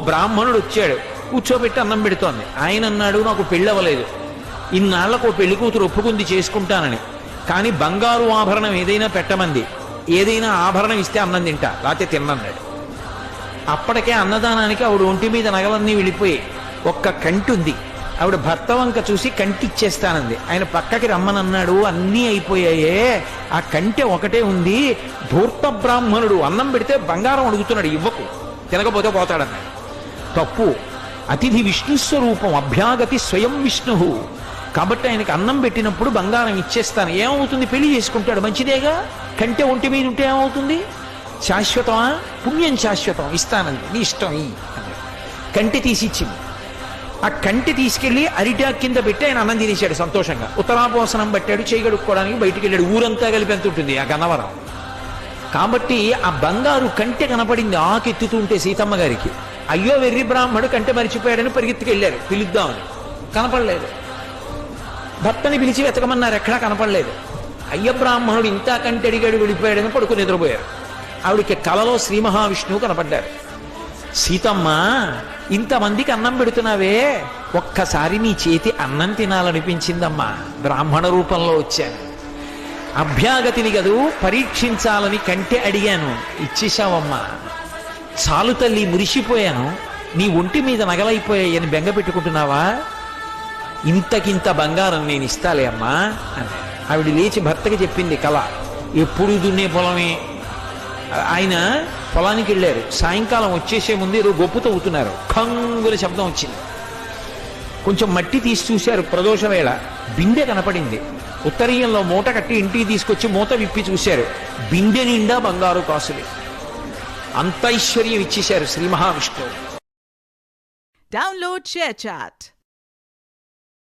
బ్రాహ్మణుడు వచ్చాడు, కూర్చోబెట్టి అన్నం పెడుతోంది. ఆయన అన్నాడు, నాకు పెళ్ళి అవ్వలేదు, ఇన్నాళ్లకు పెళ్లి కూతురు ఒప్పుకుంది చేసుకుంటానని, కానీ బంగారు ఆభరణం ఏదైనా పెట్టమంది, ఏదైనా ఆభరణం ఇస్తే అన్నం తింటా, లేకపోతే తిన్నన్నాడు. అప్పటికే అన్నదానానికి ఆవిడ ఒంటి మీద నగలన్నీ వెళ్ళిపోయి ఒక్క కంటి ఉంది. ఆవిడ భర్త వంక చూసి కంటి ఇచ్చేస్తానంది. ఆయన పక్కకి రమ్మనన్నాడు, అన్నీ అయిపోయాయే, ఆ కంటె ఒకటే ఉంది. ధూర్త బ్రాహ్మణుడు అన్నం పెడితే బంగారం అడుగుతున్నాడు, ఇవ్వకు, తినకపోతే పోతాడన్నాడు. తప్పు. అతిథి విష్ణుస్వరూపం, అభ్యాగతి స్వయం విష్ణు. కాబట్టి ఆయనకి అన్నం పెట్టినప్పుడు బంగారం ఇచ్చేస్తాను. ఏమవుతుంది? పెళ్లి చేసుకుంటాడు, మంచిదేగా. కంటె ఒంటి మీద ఉంటే ఏమవుతుంది? శాశ్వతమా? పుణ్యం శాశ్వతం, ఇస్తానంది, నీ ఇష్టం ఈ అన్నాడు. కంటె తీసి ఇచ్చింది. ఆ కంటి తీసుకెళ్లి అరిటాక్ కింద పెట్టి ఆయన అన్నం తినేశాడు సంతోషంగా. ఉత్తరాపోసనం పట్టాడు, చేయగడుక్కోవడానికి బయటికి వెళ్ళాడు. ఊరంతా కలిపి ఎంత ఉంటుంది ఆ గన్నవరం. కాబట్టి ఆ బంగారు కంటె కనపడింది ఆకెత్తుతుంటే సీతమ్మ గారికి. అయ్యో వెర్రి బ్రాహ్మడు కంటె మరిచిపోయాడని పరిగెత్తుకెళ్ళారు పిలుద్దామని. కనపడలేదు. భర్తని పిలిచి వెతకమన్నారు, ఎక్కడా కనపడలేదు. అయ్య బ్రాహ్మణుడు ఇంత కంటె అడిగాడు, వెళ్ళిపోయాడని పడుకుని నిద్రపోయారు. ఆవిడికి కలలో శ్రీ మహావిష్ణువు కనపడ్డారు. సీతమ్మ, ఇంతమందికి అన్నం పెడుతున్నావే, ఒక్కసారి నీ చేతి అన్నం తినాలనిపించిందమ్మా, బ్రాహ్మణ రూపంలో వచ్చాను. అభ్యాగతిని గదు పరీక్షించాలని కంటే అడిగాను, ఇచ్చేశావమ్మా. చాలు తల్లి, మురిసిపోయాను. నీ ఒంటి మీద నగలైపోయాయని బెంగ పెట్టుకుంటున్నావా? ఇంతకింత బంగారం నేను ఇస్తాలే అమ్మా అని ఆవిడ లేచి భర్తకి చెప్పింది కళ. ఎప్పుడు దున్నే పొలమే. ఆయన పొలానికి వెళ్ళారు. సాయంకాలం వచ్చేసే ముందు ఏదో గొప్పు తవ్వుతున్నారు. ఖంగుల శబ్దం వచ్చింది. కొంచెం మట్టి తీసి చూశారు. ప్రదోష వేళ బిందె కనపడింది. ఉత్తరీయంలో మూట కట్టి ఇంటికి తీసుకొచ్చి మూత విప్పి చూశారు. బిందె నిండా బంగారు కాసులు. అంత ఐశ్వర్యం ఇచ్చేశారు శ్రీ మహావిష్ణువు. Download ShareChat.